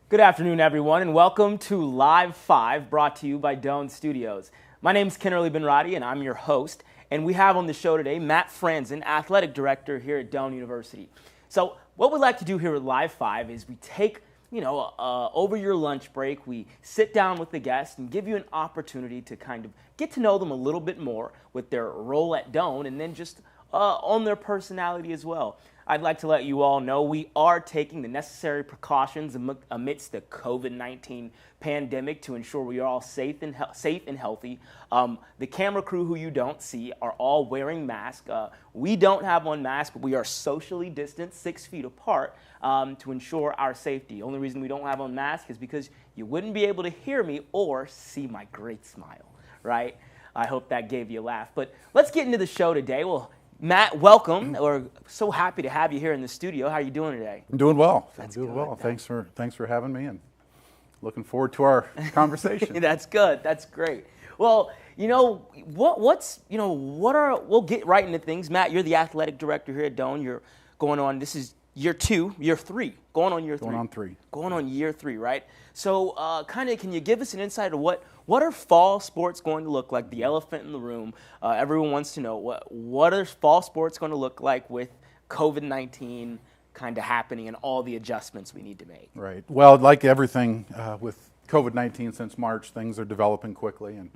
Good afternoon, everyone, and welcome to Live 5, brought to you by Doane Studios. My name is Kennerly Benraty, and I'm your host. And we have on the show today Matt Franzen, Athletic Director here at Doane University. So what we'd like to do here at Live 5 is we take, over your lunch break, we sit down with the guests and give you an opportunity to kind of get to know them a little bit more with their role at Doane and then just on their personality as well. I'd like to let you all know we are taking the necessary precautions amidst the COVID-19 pandemic to ensure we are all safe and healthy. The camera crew who you don't see are all wearing masks. We don't have on masks, but we are socially distanced 6 feet apart to ensure our safety. The only reason we don't have on masks is because you wouldn't be able to hear me or see my great smile, right? I hope that gave you a laugh. But let's get into the show today. Well, Matt, welcome. We're so happy to have you here in the studio. How are you doing today? I'm doing well. That's I'm doing good. well. Thanks for having me, and looking forward to our conversation. That's good. That's great. Well, we'll get right into things. Matt, you're the athletic director here at Doane. You're going on, this is year 3, going on year 3. Going on year 3, right? So can you give us an insight of what are fall sports going to look like? The elephant in the room. Everyone wants to know what are fall sports going to look like with COVID-19 kind of happening and all the adjustments we need to make. Right. Well, like everything with COVID-19 since March, things are developing quickly, and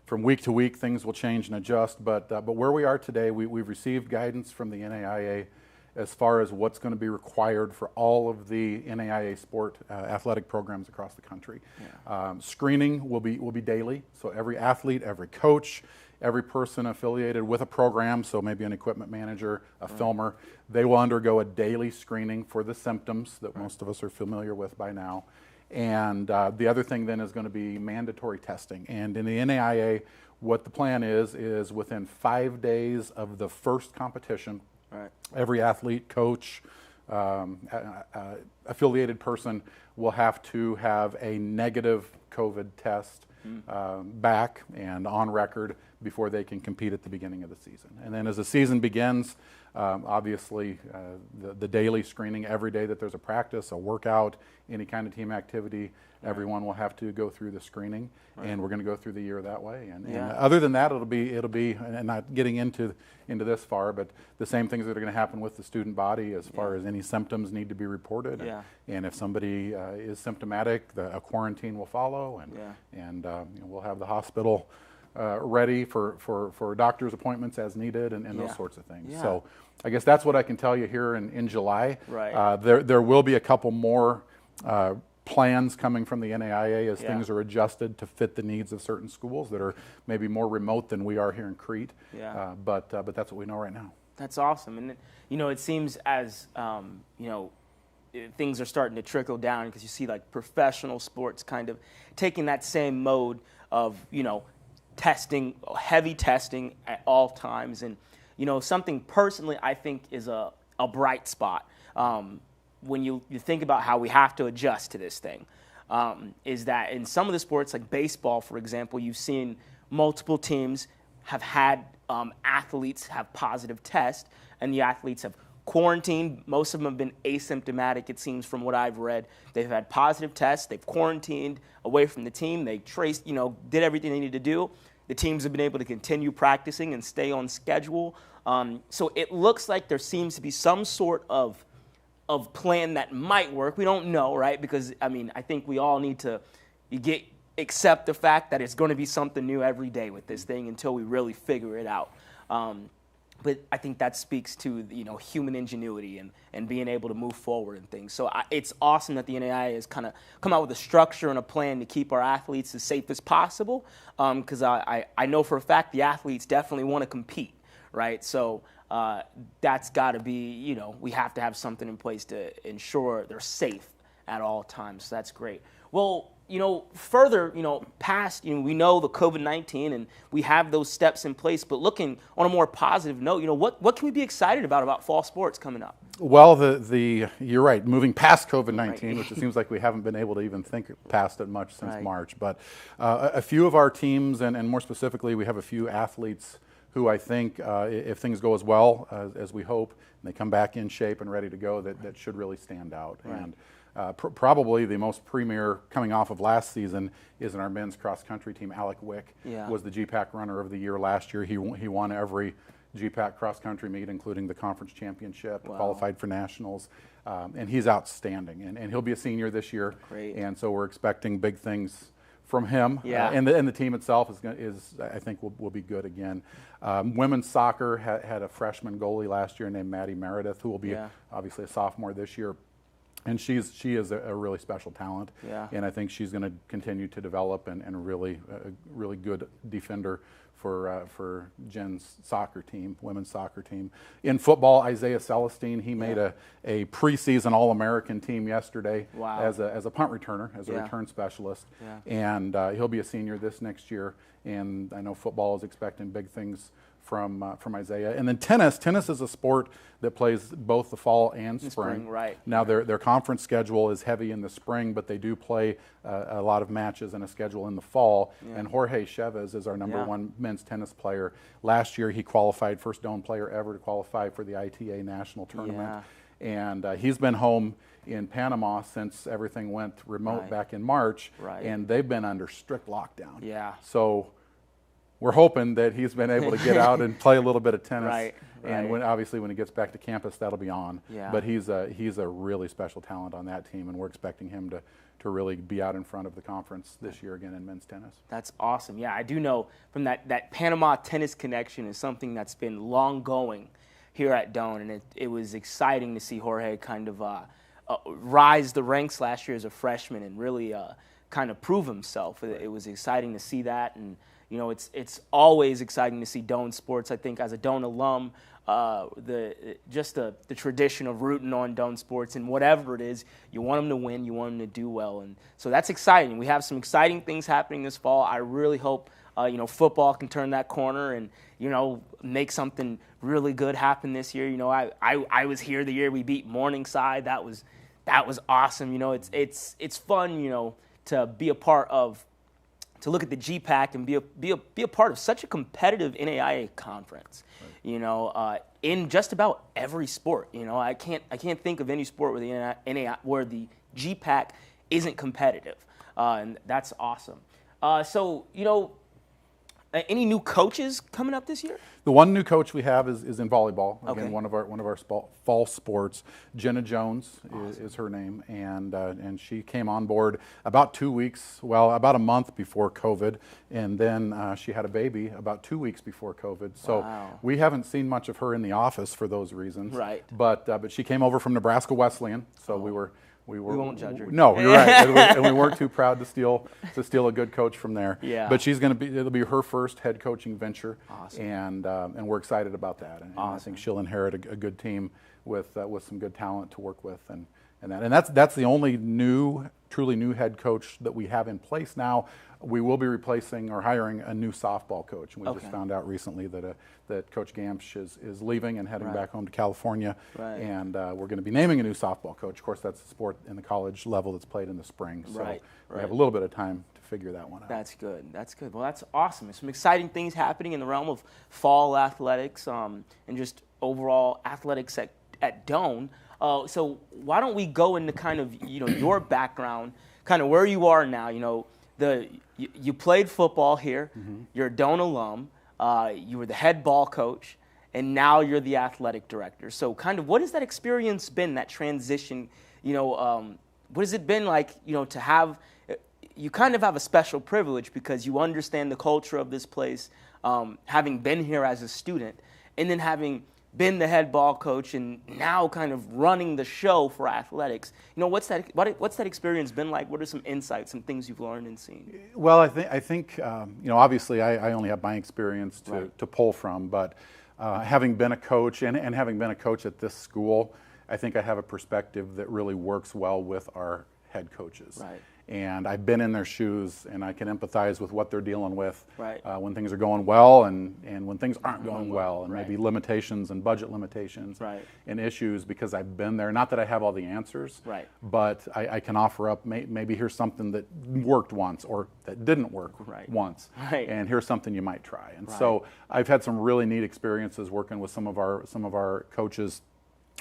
from week to week things will change and adjust. But where we are today, we've received guidance from the NAIA as far as what's going to be required for all of the NAIA sport athletic programs across the country. Yeah. Screening will be daily, so every athlete, every coach, every person affiliated with a program, so maybe an equipment manager, a filmer, they will undergo a daily screening for the symptoms that most of us are familiar with by now. And the other thing then is going to be mandatory testing. And in the NAIA, what the plan is within 5 days of the first competition, every athlete, coach, affiliated person will have to have a negative COVID test back and on record before they can compete at the beginning of the season. And then as the season begins, obviously the daily screening every day that there's a practice, a workout, any kind of team activity, everyone will have to go through the screening, and we're going to go through the year that way. And other than that, it'll be, and not getting into this far, but the same things that are going to happen with the student body as far as any symptoms need to be reported. And if somebody is symptomatic, a quarantine will follow, and we'll have the hospital ready for doctor's appointments as needed, and those sorts of things. So I guess that's what I can tell you here in July. There will be a couple more plans coming from the NAIA as things are adjusted to fit the needs of certain schools that are maybe more remote than we are here in Crete. But that's what we know right now. That's awesome. And it seems as things are starting to trickle down, because you see like professional sports kind of taking that same mode of testing, heavy testing at all times. And something personally I think is a bright spot when you think about how we have to adjust to this thing, is that in some of the sports, like baseball, for example, you've seen multiple teams have had athletes have positive tests, and the athletes have quarantined. Most of them have been asymptomatic, it seems, from what I've read. They've had positive tests, they've quarantined away from the team, they traced, did everything they needed to do. The teams have been able to continue practicing and stay on schedule. So it looks like there seems to be some sort of plan that might work. We don't know, right? Because, I think we all need to accept the fact that it's going to be something new every day with this thing until we really figure it out. But I think that speaks to human ingenuity and being able to move forward and things. So it's awesome that the NAIA has kind of come out with a structure and a plan to keep our athletes as safe as possible, because I know for a fact the athletes definitely want to compete, right? So that's got to be, we have to have something in place to ensure they're safe at all times. So that's great. Well, further, past, we know the COVID-19 and we have those steps in place, but looking on a more positive note, what can we be excited about fall sports coming up? Well, you're right, moving past COVID-19, which it seems like we haven't been able to even think past it much since March, but a few of our teams, and more specifically, we have a few athletes who I think, if things go as well as we hope, and they come back in shape and ready to go, that should really stand out. And Probably the most premier coming off of last season is in our men's cross country team. Alec Wick was the GPAC runner of the year last year. He won every GPAC cross country meet, including the conference championship, qualified for nationals, and he's outstanding. And he'll be a senior this year. Great. And so we're expecting big things from him. Yeah. And the team itself is I think will be good again. Women's soccer had a freshman goalie last year named Maddie Meredith, who will be obviously a sophomore this year. And she is a really special talent, and I think she's going to continue to develop and really good defender for Jen's soccer team, women's soccer team. In football, Isaiah Celestine, he made a preseason All-American team yesterday as a punt returner, as a return specialist, and he'll be a senior this next year. And I know football is expecting big things from Isaiah. And then tennis is a sport that plays both the fall and spring. Right. Now their conference schedule is heavy in the spring, but they do play a lot of matches and a schedule in the fall. And Jorge Chavez is our number one men's tennis player. Last year he qualified, first Doane player ever to qualify for the ITA national tournament. And he's been home in Panama since everything went remote back in March, and they've been under strict lockdown. So we're hoping that he's been able to get out and play a little bit of tennis. And obviously when he gets back to campus, that'll be on. But he's a really special talent on that team, and we're expecting him to really be out in front of the conference this year again in men's tennis. That's awesome. Yeah, I do know from that Panama tennis connection is something that's been long going here at Doane, and it was exciting to see Jorge kind of rise the ranks last year as a freshman and really kind of prove himself. It was exciting to see that, and you know, it's always exciting to see Doane sports. I think as a Doane alum, the tradition of rooting on Doane sports and whatever it is, you want them to win, you want them to do well, and so that's exciting. We have some exciting things happening this fall. I really hope football can turn that corner and make something really good happen this year. I was here the year we beat Morningside. That was awesome. It's fun to be a part of. To look at the GPAC and be a part of such a competitive NAIA conference, in just about every sport. I can't think of any sport where the NAIA, where the GPAC isn't competitive, and that's awesome. Any new coaches coming up this year? The one new coach we have is in volleyball. Again, one of our fall sports. Jenna Jones is her name, and she came on board about about a month before COVID, and then she had a baby about 2 weeks before COVID. So we haven't seen much of her in the office for those reasons. Right. But she came over from Nebraska Wesleyan, so we won't judge her. No, you're right. And we weren't too proud to steal a good coach from there. Yeah. But it'll be her first head coaching venture. Awesome. And we're excited about that. And I think she'll inherit a good team with some good talent to work with and that's the only truly new head coach that we have in place now. We will be replacing or hiring a new softball coach. And we just found out recently that Coach Gamsch is leaving and heading back home to California. And we're going to be naming a new softball coach. Of course, that's a sport in the college level that's played in the spring. So we have a little bit of time to figure that one out. That's good. Well, that's awesome. There's some exciting things happening in the realm of fall athletics and just overall athletics at Doane. So why don't we go into kind of your background, kind of where you are now. You played football here. Mm-hmm. You're a Doane alum. You were the head ball coach, and now you're the athletic director. So kind of what has that experience been, that transition? What has it been like, to have – you kind of have a special privilege because you understand the culture of this place, having been here as a student, and then having been the head ball coach and now kind of running the show for athletics. What's that experience been like? What are some insights, some things you've learned and seen? Well, I think obviously I only have my experience to pull from, but having been a coach and having been a coach at this school, I think I have a perspective that really works well with our head coaches. Right. And I've been in their shoes, and I can empathize with what they're dealing with when things are going well and when things aren't going well, and maybe limitations and budget limitations and issues, because I've been there. Not that I have all the answers, but I can offer up, maybe here's something that worked once or that didn't work once, and here's something you might try. And so I've had some really neat experiences working with some of our coaches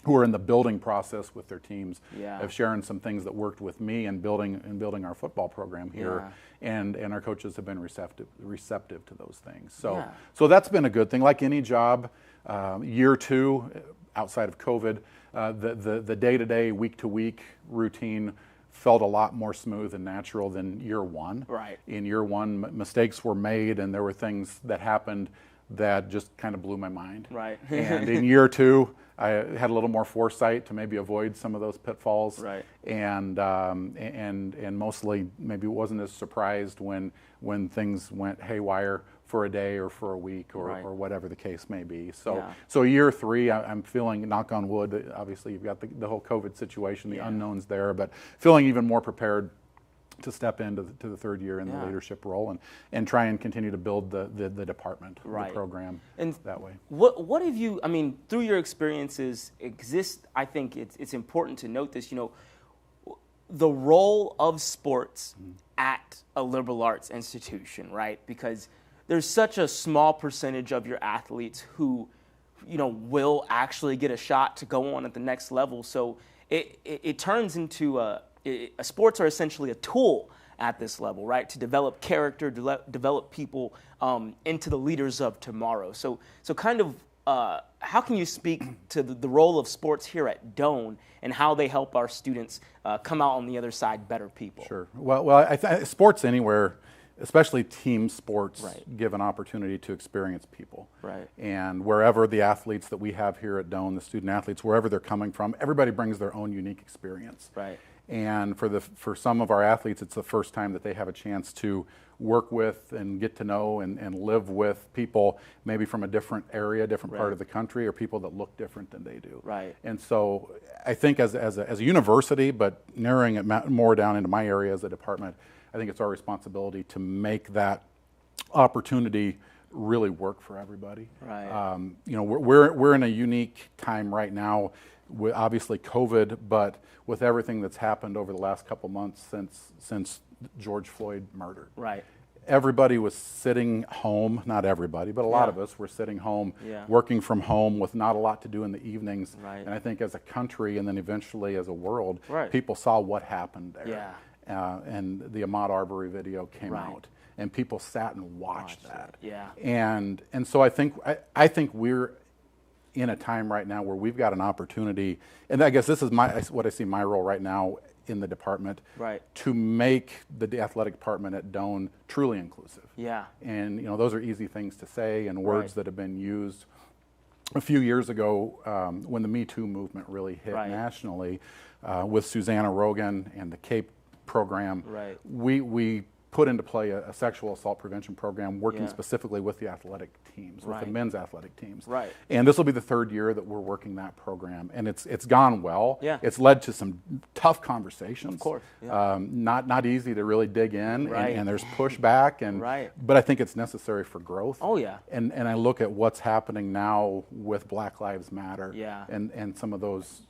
who are in the building process with their teams, Yeah. of sharing some things that worked with me and building our football program here, and our coaches have been receptive to those things. So that's been a good thing. Like any job, year 2 outside of COVID, the day-to-day, week-to-week routine felt a lot more smooth and natural than year 1. Right. In year 1, mistakes were made, and there were things that happened that just kind of blew my mind. Right. And in year 2, I had a little more foresight to maybe avoid some of those pitfalls. Right. And mostly maybe wasn't as surprised when things went haywire for a day or for a week or whatever the case may be. So year 3, I'm feeling, knock on wood, obviously you've got the whole COVID situation, the unknowns there, but feeling even more prepared to step into the 3rd year in the leadership role and try and continue to build the department, the program, and that way. What have you, I mean, through your experiences, I think it's important to note this, the role of sports at a liberal arts institution, right? Because there's such a small percentage of your athletes who, will actually get a shot to go on at the next level. So it turns into sports are essentially a tool at this level, right? To develop character, develop people into the leaders of tomorrow. So kind of, how can you speak to the role of sports here at Doane and how they help our students come out on the other side better people? Sure. Well, sports anywhere, especially team sports, give an opportunity to experience people. Right. And wherever the athletes that we have here at Doane, the student athletes, wherever they're coming from, everybody brings their own unique experience. Right. And for some of our athletes, it's the first time that they have a chance to work with and get to know and live with people maybe from a different area, different part of the country, or people that look different than they do. Right. And so I think as a university, but narrowing it more down into my area as a department, I think it's our responsibility to make that opportunity really work for everybody. Right. We're in a unique time right now, with obviously COVID, but with everything that's happened over the last couple months since George Floyd murdered. Right. Everybody was sitting home, not everybody, but a lot of us were sitting home, working from home with not a lot to do in the evenings. Right. And I think as a country and then eventually as a world, people saw what happened there. Yeah. And the Ahmaud Arbery video came out, and people sat and watched that. Yeah. And so I think we're in a time right now where we've got an opportunity, and I guess this is what I see my role right now in the department, to make the athletic department at Doane truly inclusive. Yeah. And those are easy things to say and words that have been used. A few years ago, when the Me Too movement really hit nationally, with Susanna Rogan and the CAPE program, we put into play a sexual assault prevention program working specifically with the athletic teams, with the men's athletic teams. Right. And this will be the 3rd year that we're working that program, and it's gone well. Yeah. It's led to some tough conversations. Of course. Yeah. Not easy to really dig in, and there's pushback, but I think it's necessary for growth. Oh yeah. And I look at what's happening now with Black Lives Matter, and some of those,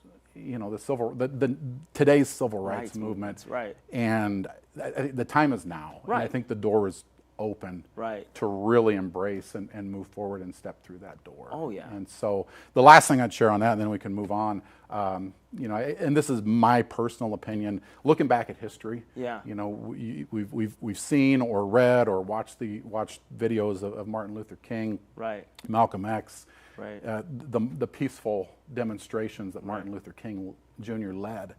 today's civil rights movement, and the time is now. And I think the door is open to really embrace and move forward and step through that door. Oh yeah. And so the last thing I'd share on that, and then we can move on. And this is my personal opinion. Looking back at history, we've seen or read or watched videos of Martin Luther King, Malcolm X, the peaceful demonstrations that Martin Luther King Jr. led.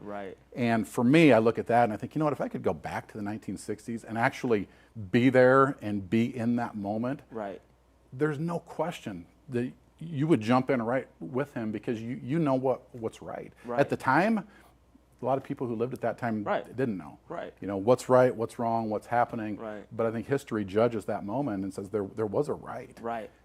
And for me, I look at that and I think, if I could go back to the 1960s and actually be there and be in that moment, there's no question that you would jump in right with him, because you know what's right. At the time, a lot of people who lived at that time didn't know. What's right, what's wrong, what's happening. But I think history judges that moment and says there was a right.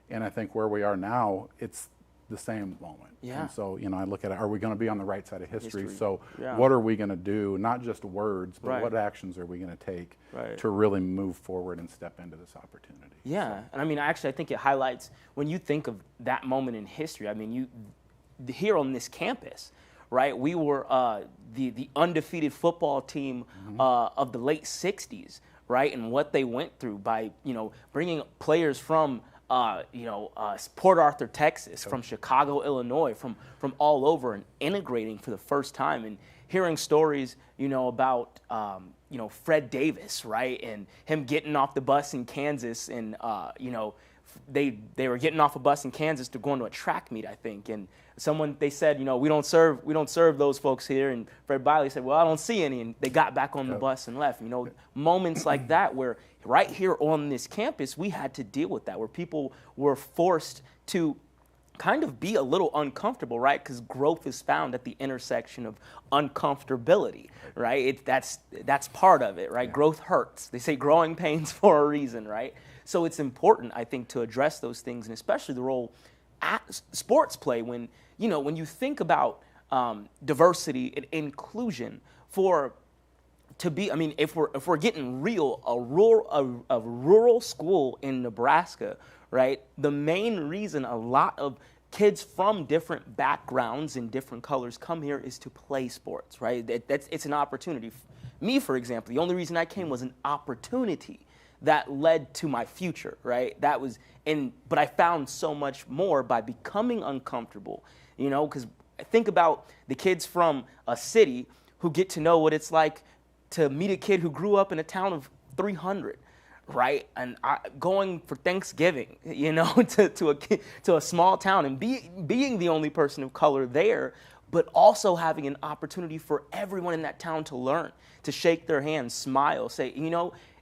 And I think where we are now, it's the same moment. And so, I look at it, are we going to be on the right side of history? So what are we going to do? Not just words, but what actions are we going to take to really move forward and step into this opportunity? Yeah. And I mean, actually, I think it highlights, when you think of that moment in history, I mean, here on this campus, we were the undefeated football team of the late 60s, and what they went through by, bringing players from Port Arthur, Texas, from Chicago, Illinois, from all over, and integrating for the first time, and hearing stories, about, Fred Davis, right, and him getting off the bus in Kansas, and they were getting off a bus in Kansas to go into a track meet, I think, and they said, we don't serve those folks here, and Fred Biley said, well, I don't see any, and they got back on the bus and left. Moments like that where right here on this campus we had to deal with that, where people were forced to kind of be a little uncomfortable, right? Because growth is found at the intersection of uncomfortability, right? That's part of it, right? Yeah. Growth hurts. They say growing pains for a reason, right? So it's important, I think, to address those things, and especially the role sports play when you think about diversity and inclusion if we're getting real, a rural school in Nebraska, right? The main reason a lot of kids from different backgrounds and different colors come here is to play sports, right? It's an opportunity. Me, for example, the only reason I came was an opportunity that led to my future, right? But I found so much more by becoming uncomfortable, because think about the kids from a city who get to know what it's like to meet a kid who grew up in a town of 300, right? And going for Thanksgiving, to a small town and being the only person of color there, but also having an opportunity for everyone in that town to learn, to shake their hands, smile, say,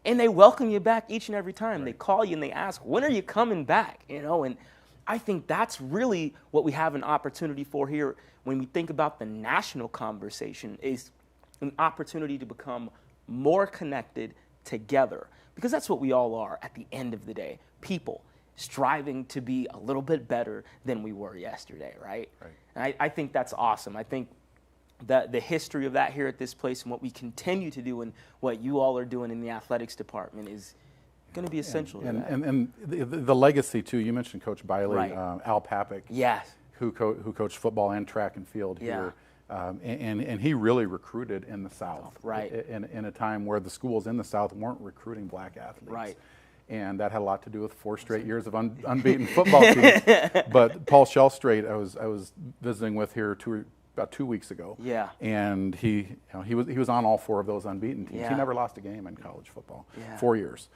and they welcome you back each and every time. Right. They call you and they ask, when are you coming back? And I think that's really what we have an opportunity for here when we think about the national conversation, is an opportunity to become more connected together, because that's what we all are at the end of the day, people striving to be a little bit better than we were yesterday, right? And I think that's awesome. I think that the history of that here at this place and what we continue to do and what you all are doing in the athletics department is going to be essential. And the legacy, too, you mentioned Coach Biley, right. Al Papik, yes, who coached football and track and field here. And he really recruited in the South, right? In a time where the schools in the South weren't recruiting black athletes, right? And that had a lot to do with 4 straight years of unbeaten football teams. But Paul Shellstraight, I was visiting with here about 2 weeks ago. Yeah. And he was on all 4 of those unbeaten teams. Yeah. He never lost a game in college football. Yeah. 4 years.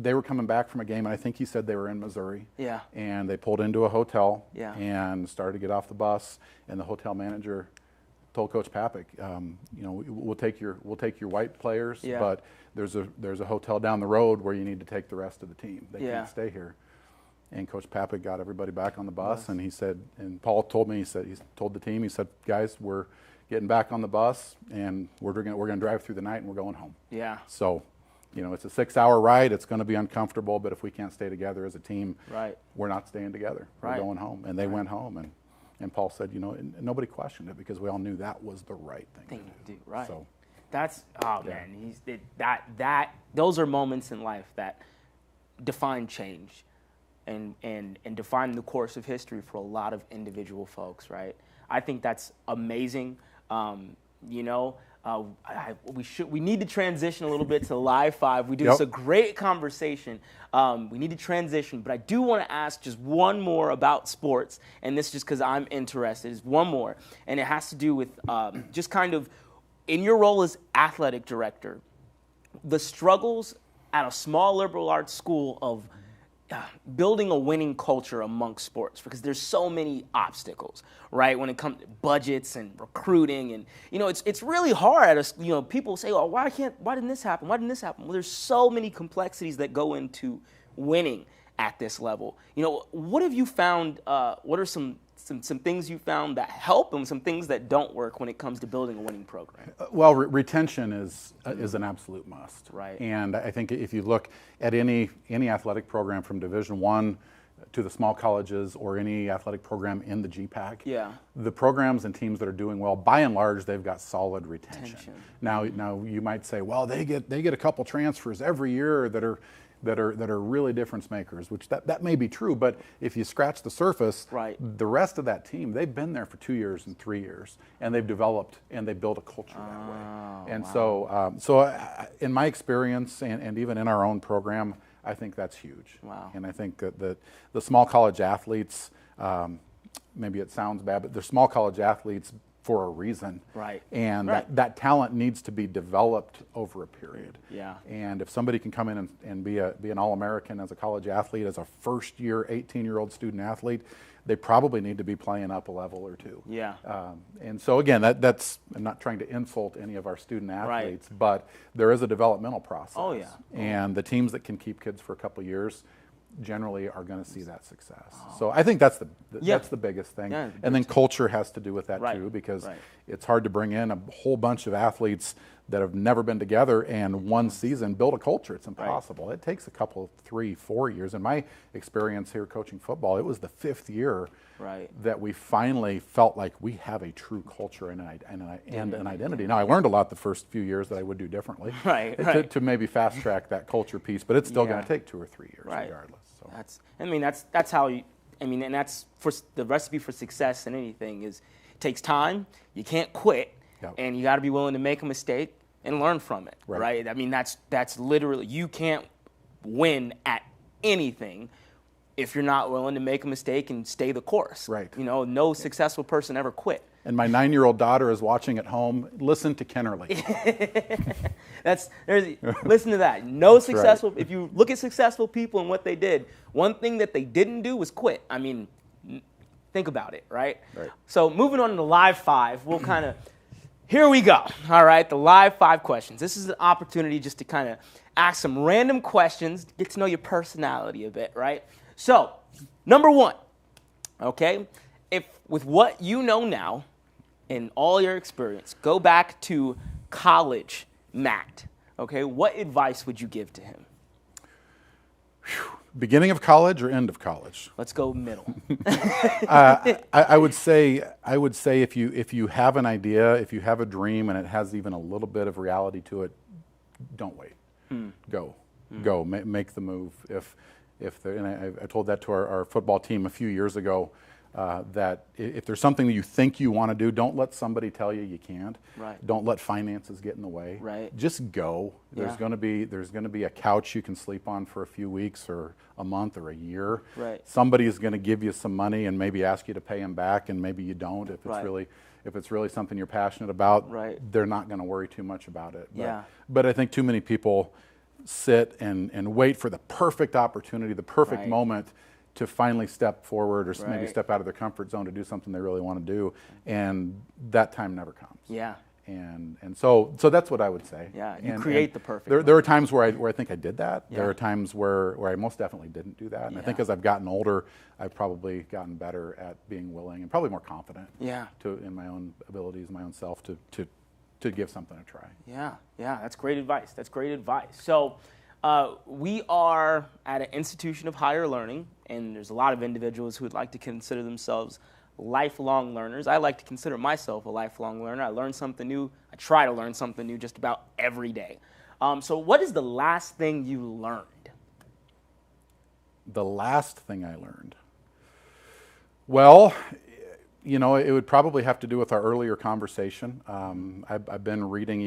They were coming back from a game, and I think he said they were in Missouri. Yeah. And they pulled into a hotel. Yeah. And started to get off the bus, and the hotel manager told Coach Papik, we'll take your white players, yeah. but there's a hotel down the road where you need to take the rest of the team. They yeah. can't stay here. And Coach Papik got everybody back on the bus, and he said, and Paul told me, he told the team, he said, guys, we're getting back on the bus, and we're gonna drive through the night, and we're going home. Yeah. So, it's a 6-hour ride. It's going to be uncomfortable, but if we can't stay together as a team, right. we're not staying together. Right. We're going home. And they went home, and Paul said, and nobody questioned it because we all knew that was the right thing to do. Right. So that's man, those are moments in life that define change and define the course of history for a lot of individual folks, right? I think that's amazing. We need to transition a little bit to Live 5. We do this a great conversation. We need to transition, but I do want to ask just one more about sports, and this just because I'm interested. Is one more, and it has to do with just kind of in your role as athletic director, the struggles at a small liberal arts school of building a winning culture amongst sports, because there's so many obstacles, right? When it comes to budgets and recruiting, and it's really hard. People say, "Oh, why didn't this happen? Why didn't this happen?" Well, there's so many complexities that go into winning at this level. What have you found? What are some things you found that help and some things that don't work when it comes to building a winning program? Well, retention is an absolute must. Right. And I think if you look at any athletic program from Division I to the small colleges or any athletic program in the GPAC, yeah. the programs and teams that are doing well, by and large, they've got solid retention. Now you might say, well, they get a couple transfers every year that are really difference makers, which that may be true, but if you scratch the surface, right. the rest of that team, they've been there for 2 years and 3 years, and they've developed and they built a culture that way. And wow. so in my experience and even in our own program, I think that's huge. Wow. And I think that the small college athletes, maybe it sounds bad, but they're small college athletes for a reason. Right. And Right. that talent needs to be developed over a period. Yeah. And if somebody can come in and be an All-American as a college athlete, as a first-year, 18-year-old student athlete, they probably need to be playing up a level or two. Yeah. And so again, that's, I'm not trying to insult any of our student athletes, but there is a developmental process. Oh, yeah. And the teams that can keep kids for a couple of years generally are going to see that success. So I think that's the biggest thing. Yeah, and then culture has to do with that Right. too, because Right. it's hard to bring in a whole bunch of athletes that have never been together and one season build a culture. It's impossible. It takes a couple, 3, 4 years. In my experience here coaching football, it was the 5th year that we finally felt like we have a true culture and an identity. Now, I learned a lot the first few years that I would do differently to maybe fast track that culture piece, but it's still going to take 2 or 3 years regardless. So. That's how you, and that's for the recipe for success in anything is it takes time. You can't quit, and you got to be willing to make a mistake and learn from it. Right. I mean, that's literally, you can't win at anything if you're not willing to make a mistake and stay the course. Right. You know, no successful person ever quit. And my 9-year-old daughter is watching at home. Listen to Kennerly. Listen to that. No successful. If you look at successful people and what they did, one thing that they didn't do was quit. I mean, think about it, right? So moving on to the live 5, we'll kind of, here we go. All right, the live 5 questions. This is an opportunity just to kind of ask some random questions, get to know your personality a bit, right? So, number 1, okay, if with what you know now and all your experience, go back to college Matt, okay, what advice would you give to him? Beginning of college or end of college? Let's go middle. I would say if you have an idea, if you have a dream and it has even a little bit of reality to it, don't wait. Go, make the move. And I told that to our football team a few years ago, that if there's something that you think you want to do, don't let somebody tell you you can't. Don't let finances get in the way. Just go. There's going to be a couch you can sleep on for a few weeks or a month or a year. Somebody is going to give you some money and maybe ask you to pay them back, and maybe you don't if it's really something you're passionate about. They're not going to worry too much about it. But I think too many people sit and wait for the perfect opportunity, the perfect moment to finally step forward or maybe step out of their comfort zone to do something they really want to do, and that time never comes. And so that's what I would say. You create the perfect. There are times where I think I did that. There are times where I most definitely didn't do that. And I think as I've gotten older, I've probably gotten better at being willing and probably more confident in my own abilities, my own self to give something a try. That's great advice. So we are at an institution of higher learning, and there's a lot of individuals who would like to consider themselves lifelong learners. I like to consider myself a lifelong learner. I learn something new. I try to learn something new just about every day. So what is the last thing you learned? The last thing I learned? Well, you know, it would probably have to do with our earlier conversation. I've been reading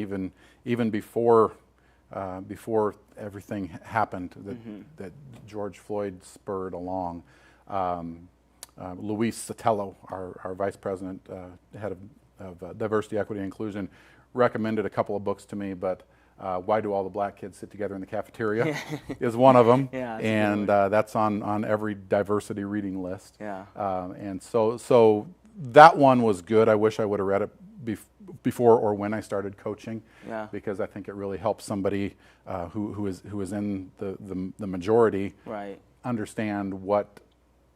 even before everything happened that George Floyd spurred along. Luis Sotelo, our vice president, head of diversity, equity, and inclusion, recommended a couple of books to me, but Why Do All the Black Kids Sit Together in the Cafeteria is one of them, and that's on every diversity reading list. And so that one was good. I wish I would have read it before or when I started coaching, because I think it really helps somebody who is in the majority understand what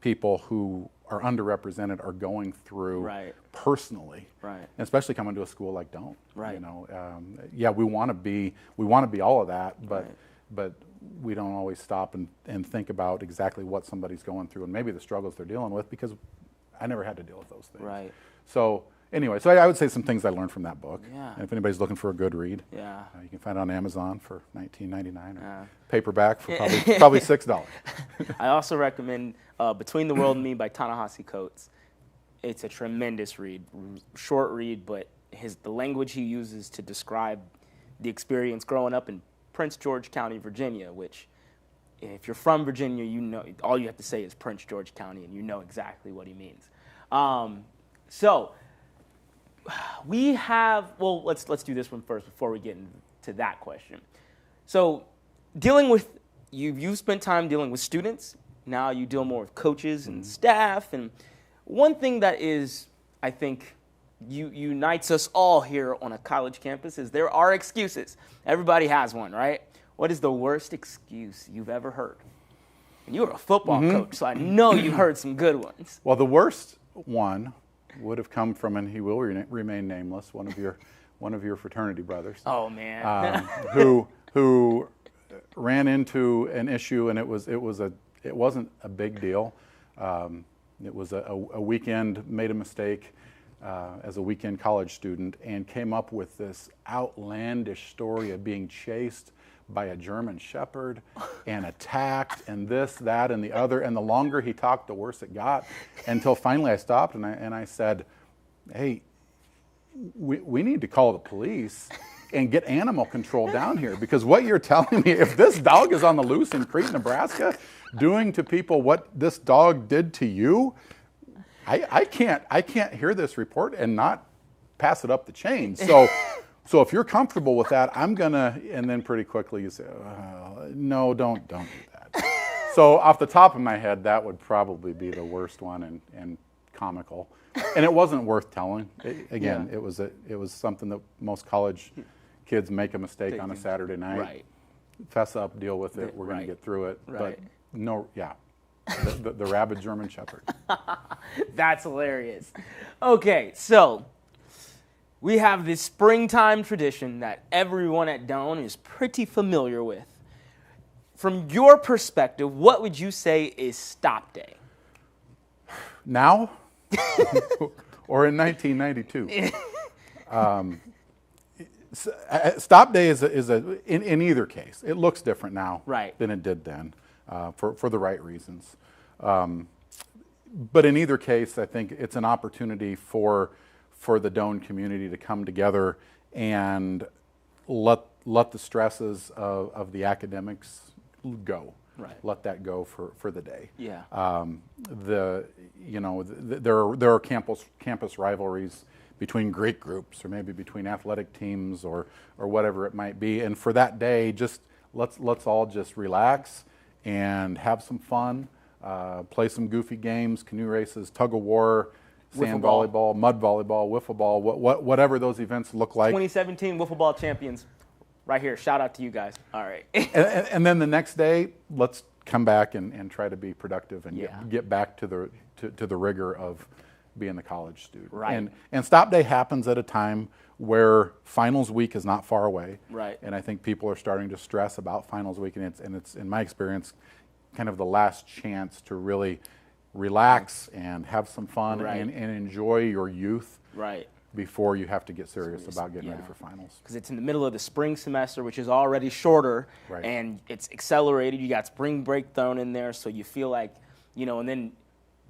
people who are underrepresented are going through personally, and especially coming to a school like Doane. You know, we want to be all of that, but we don't always stop and think about exactly what somebody's going through and maybe the struggles they're dealing with, because I never had to deal with those things. So anyway, so I would say some things I learned from that book. And if anybody's looking for a good read, you can find it on Amazon for $19.99 or paperback for probably $6. I also recommend Between the World and Me by Ta-Nehisi Coates. It's a tremendous read, short read, but the language he uses to describe the experience growing up in Prince George County, Virginia, which if you're from Virginia, you know all you have to say is Prince George County, and you know exactly what he means. So we have. Well, let's do this one first before we get into that question. So dealing with you've spent time dealing with students. Now you deal more with coaches and staff. And one thing that is, I think, unites us all here on a college campus is there are excuses. Everybody has one, right? What is the worst excuse you've ever heard? And you were a football coach, so I know you heard some good ones. Well, the worst one would have come from, and he will remain nameless, one of your fraternity brothers. Oh man, who ran into an issue, and it wasn't a big deal. It was a weekend, made a mistake as a weekend college student, and came up with this outlandish story of being chased by a German Shepherd and attacked and this, that, and the other. And the longer he talked, the worse it got, until finally I stopped and I said, hey, we need to call the police and get animal control down here, because what you're telling me, if this dog is on the loose in Crete, Nebraska, doing to people what this dog did to you, I can't hear this report and not pass it up the chain. So if you're comfortable with that, I'm gonna, and then pretty quickly you say, no, don't do that. So off the top of my head, that would probably be the worst one and comical. And it wasn't worth telling. It was something that most college kids make a mistake on a Saturday night. Right. Fess up, deal with it. We're gonna get through it. Right. But no, the rabid German Shepherd. That's hilarious. Okay, so we have this springtime tradition that everyone at Doane is pretty familiar with. From your perspective, what would you say is Stop Day? Now or in 1992? Stop Day is in either case. It looks different now than it did then, for the right reasons. But in either case, I think it's an opportunity for the Doane community to come together and let the stresses of the academics go. Right. Let that go for the day. Yeah. There are campus rivalries between Greek groups, or maybe between athletic teams, or whatever it might be. And for that day, just let's all just relax and have some fun. Play some goofy games, canoe races, tug of war, sand volleyball, mud volleyball, wiffle ball, whatever those events look like. 2017 wiffle ball champions, right here. Shout out to you guys. All right. and then the next day, let's come back and try to be productive and get back to the rigor of being the college student. Right. And Stop Day happens at a time where finals week is not far away. Right. And I think people are starting to stress about finals week, and it's in my experience kind of the last chance to really relax and have some fun and enjoy your youth before you have to get serious about getting ready for finals. Because it's in the middle of the spring semester, which is already shorter, and it's accelerated. You got spring break thrown in there, so you feel like, and then,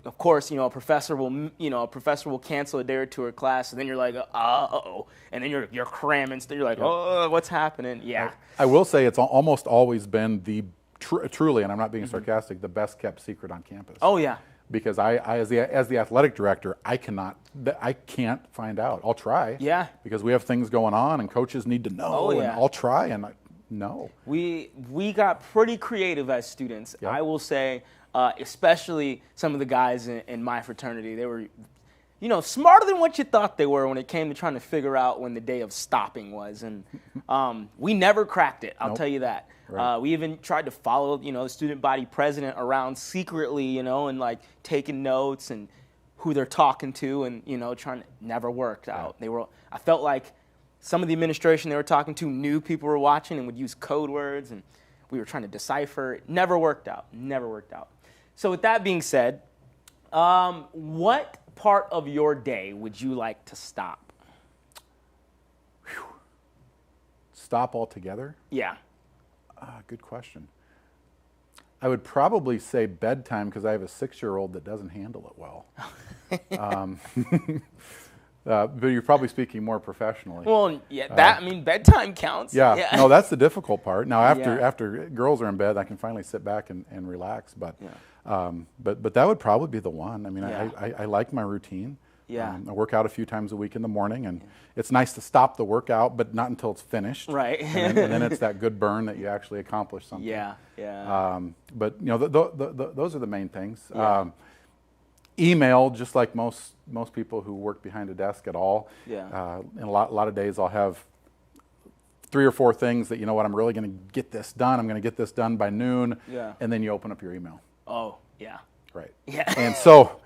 of course, a professor will cancel a day or two of class, and then you're like, uh-oh, and then you're cramming, so you're like, oh, what's happening? Yeah. I will say it's almost always been the truly, and I'm not being sarcastic, the best kept secret on campus. Oh yeah. Because I as the athletic director, I can't find out. I'll try. Yeah. Because we have things going on, and coaches need to know. Oh yeah. And I'll try, and no. We got pretty creative as students. Yep. I will say, especially some of the guys in my fraternity, they were, smarter than what you thought they were when it came to trying to figure out when the day of stopping was, and we never cracked it. I'll tell you that. Right. We even tried to follow, the student body president around secretly, and like taking notes and who they're talking to, and trying to never worked out. I felt like some of the administration they were talking to knew people were watching and would use code words, and we were trying to decipher. It never worked out. Never worked out. So with that being said, what part of your day would you like to stop? Stop altogether? Yeah. Good question. I would probably say bedtime, because I have a 6-year-old that doesn't handle it well. But you're probably speaking more professionally. Well, yeah, I mean, bedtime counts. Yeah, no, that's the difficult part. Now, Yeah. after girls are in bed, I can finally sit back and relax. But, Yeah. but that would probably be the one. I mean, Yeah. I like my routine. Yeah. I work out a few times a week in the morning, and it's nice to stop the workout, but not until it's finished. Right. And then it's that good burn that you actually accomplish something. Yeah, yeah. But those are the main things. Yeah. Email, just like most people who work behind a desk at all. Yeah. In a lot of days, I'll have 3 or 4 things that, you know what, I'm really going to get this done. I'm going to get this done by noon. Yeah. And then you open up your email. Oh, yeah. Right. Yeah. And so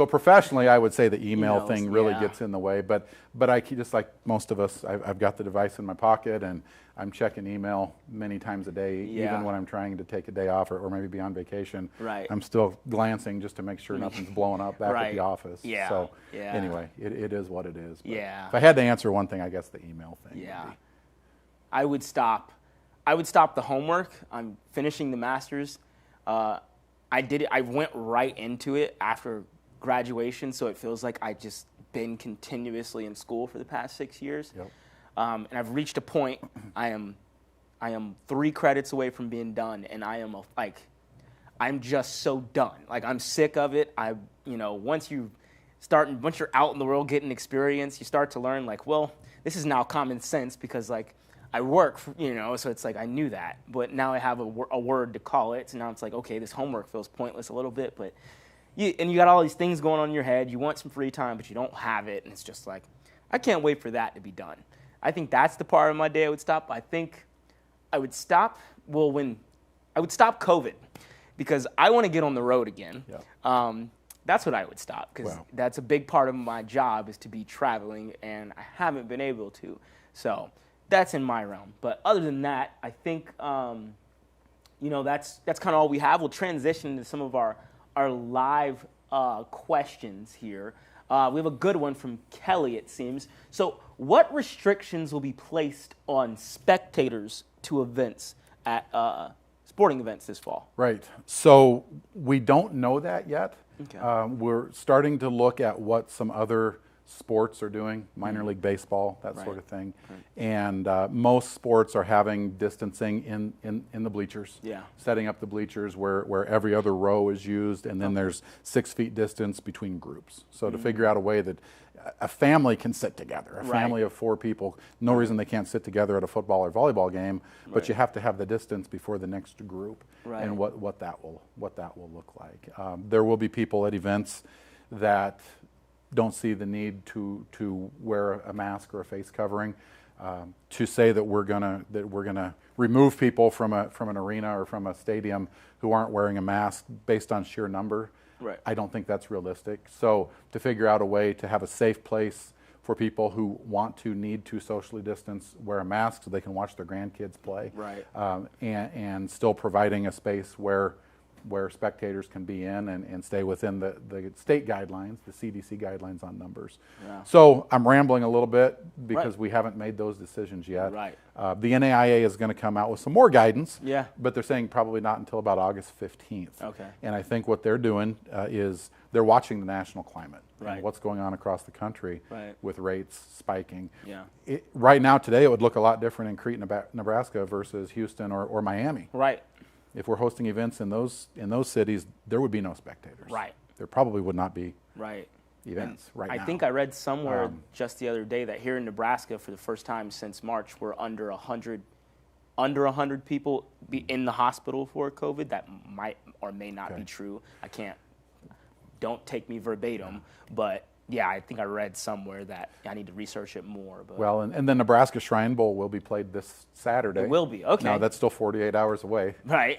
professionally, I would say the email Emails, thing really yeah. gets in the way. But I just like most of us, I've got the device in my pocket, and I'm checking email many times a day, Yeah. even when I'm trying to take a day off or maybe be on vacation. Right. I'm still glancing just to make sure nothing's blowing up back at Right. the office. Yeah. So Yeah. anyway, it is what it is. But Yeah. if I had to answer one thing, I guess the email thing. Yeah. Would be. I would stop the homework. I'm finishing the master's. I went right into it after graduation, so it feels like I just been continuously in school for the past 6 years. Yep. And I've reached a point. I am 3 credits away from being done, and I'm just so done. Like, I'm sick of it. Once you're out in the world getting experience, you start to learn, like, well, this is now common sense because, like, I work, so it's like I knew that. But now I have a word to call it. So now it's like, okay, this homework feels pointless a little bit. But you got all these things going on in your head. You want some free time, but you don't have it. And it's just like, I can't wait for that to be done. I think that's the part of my day I would stop. I think I would stop, I would stop COVID because I want to get on the road again. Yeah. That's what I would stop because Wow. that's a big part of my job is to be traveling, and I haven't been able to. So that's in my realm. But other than that, I think that's kind of all we have. We'll transition to some of our live questions here. We have a good one from Kelly, it seems. So what restrictions will be placed on spectators to events at sporting events this fall? Right. So we don't know that yet. Okay. We're starting to look at what some other sports are doing, minor league baseball, that Right. sort of thing. Right. And most sports are having distancing in the bleachers. Yeah. Setting up the bleachers where every other row is used, and then there's 6 feet distance between groups. So to figure out a way that a family can sit together, a Right. family of 4 people, no reason they can't sit together at a football or volleyball game, but Right. you have to have the distance before the next group, Right. and what that will look like. There will be people at events that don't see the need to wear a mask or a face covering. To say that we're gonna remove people from an arena or from a stadium who aren't wearing a mask based on sheer number, Right. I don't think that's realistic. So to figure out a way to have a safe place for people who need to socially distance, wear a mask so they can watch their grandkids play, Right. and still providing a space where spectators can be in and stay within the state guidelines, the CDC guidelines on numbers. Yeah. So I'm rambling a little bit because Right. we haven't made those decisions yet. Right. The NAIA is going to come out with some more guidance, Yeah. but they're saying probably not until about August 15th. Okay. And I think what they're doing is they're watching the national climate Right. and what's going on across the country Right. with rates spiking. Yeah. Right now, today, it would look a lot different in Crete, Nebraska versus Houston or Miami. Right. If we're hosting events in those cities, there would be no spectators. Right. There probably would not be Right. events right now. I think I read somewhere just the other day that here in Nebraska, for the first time since March, we're under 100 people in the hospital for COVID. That might or may not be true. Don't take me verbatim, but yeah, I think I read somewhere that I need to research it more. But Well, and the Nebraska Shrine Bowl will be played this Saturday. it will be okay. Now that's still 48 hours away. Right.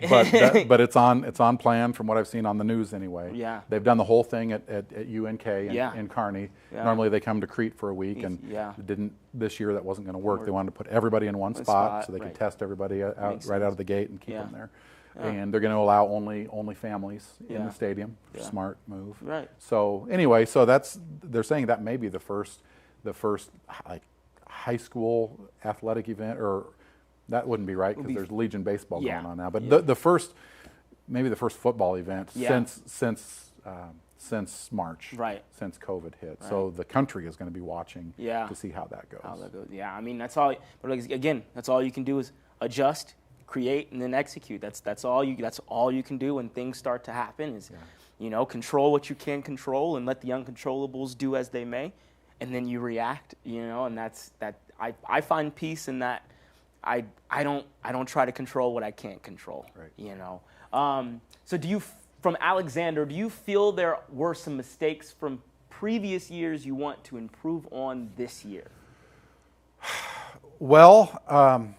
But it's on plan from what I've seen on the news anyway. Yeah. They've done the whole thing at UNK Yeah. in Kearney. Yeah. Normally they come to Crete for a week, and Yeah. didn't this year. That wasn't going to work. They wanted to put everybody in one spot spot, so they right. could test everybody out Makes right out sense. of the gate and keep Yeah. them there. Yeah. And they're going to allow only families in Yeah. the stadium. Yeah. Smart move. Right. So anyway, they're saying that may be the first like high school athletic event, or that wouldn't be right because there's Legion baseball Yeah. going on now. But Yeah. the first football event Yeah. since since March, right, since COVID hit. Right. So the country is going to be watching Yeah. to see how that goes. Yeah, I mean, that's all. But again, that's all you can do is adjust, create, and then execute. That's all you can do when things start to happen. Is control what you can control and let the uncontrollables do as they may, and then you react. And that's that. I find peace in that. I don't try to control what I can't control. Right. So from Alexander, do you feel there were some mistakes from previous years you want to improve on this year? Well, I'd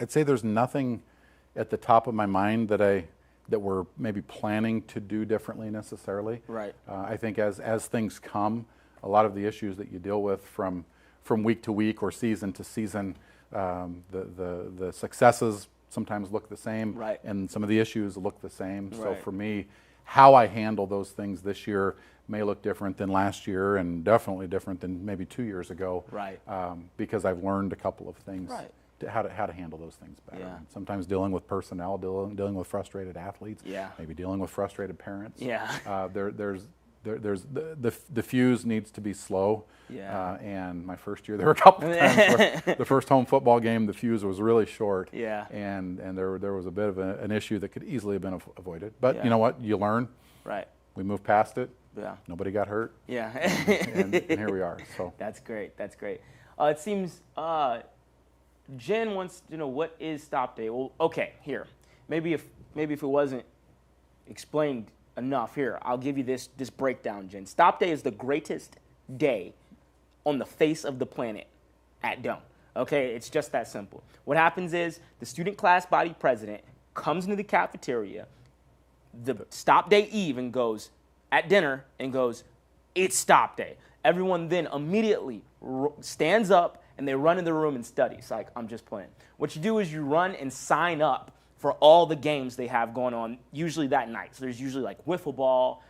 say there's nothing at the top of my mind that we're maybe planning to do differently necessarily. Right. I think as things come, a lot of the issues that you deal with from week to week or season to season, the successes sometimes look the same, right, and some of the issues look the same. Right. So for me, how I handle those things this year may look different than last year, and definitely different than maybe 2 years ago. Right. Because I've learned a couple of things. Right. How to handle those things better. Yeah. Sometimes dealing with personnel, dealing with frustrated athletes. Yeah. Maybe dealing with frustrated parents. Yeah. There's the fuse needs to be slow. Yeah. And my first year, there were a couple of times where the first home football game, the fuse was really short. Yeah. And there was a bit of an issue that could easily have been avoided. But Yeah. you know what? You learn. Right. We moved past it. Yeah. Nobody got hurt. Yeah. and here we are. So That's great. That's great. It seems Jen wants to know, what is Stop Day? Well, okay, here. Maybe if it wasn't explained enough, here, I'll give you this breakdown, Jen. Stop Day is the greatest day on the face of the planet at Doane. Okay, it's just that simple. What happens is the student class body president comes into the cafeteria the Stop Day eve and goes at dinner and goes, "It's Stop Day." Everyone then immediately stands up and they run in the room and study. It's like, I'm just playing. What you do is you run and sign up for all the games they have going on, usually that night. So there's usually like wiffle ball,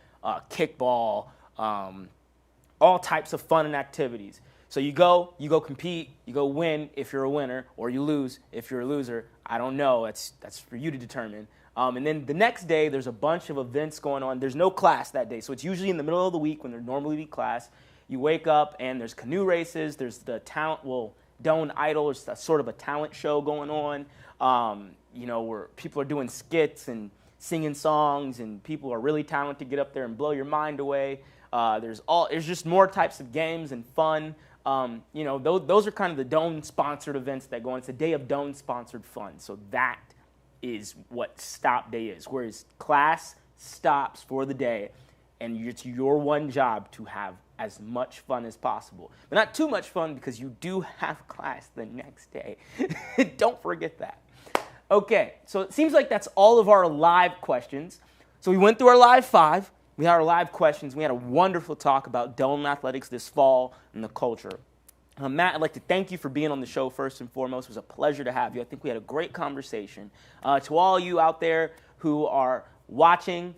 kickball, all types of fun and activities. So you go compete, you go win if you're a winner, or you lose if you're a loser. I don't know. That's for you to determine. And then the next day, there's a bunch of events going on. There's no class that day, so it's usually in the middle of the week when there'd normally be class. You wake up, and there's canoe races. There's the Doane Idol is sort of a talent show going on, where people are doing skits and singing songs, and people are really talented to get up there and blow your mind away. There's just more types of games and fun. Those are kind of the Doane-sponsored events that go on. It's a day of Doane-sponsored fun, so that is what Stop Day is, whereas class stops for the day, and it's your one job to have as much fun as possible. But not too much fun, because you do have class the next day. Don't forget that. Okay, so it seems like that's all of our live questions. So we went through our live 5. We had our live questions. We had a wonderful talk about Doane athletics this fall and the culture. Matt, I'd like to thank you for being on the show first and foremost. It was a pleasure to have you. I think we had a great conversation. To all you out there who are watching,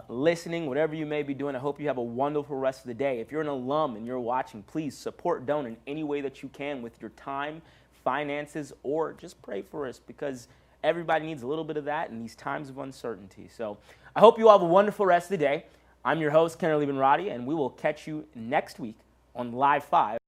listening, whatever you may be doing, I hope you have a wonderful rest of the day. If you're an alum and you're watching, please support Doane in any way that you can with your time, finances, or just pray for us, because everybody needs a little bit of that in these times of uncertainty. So I hope you all have a wonderful rest of the day. I'm your host, Kennerly Benraty, and we will catch you next week on Live 5.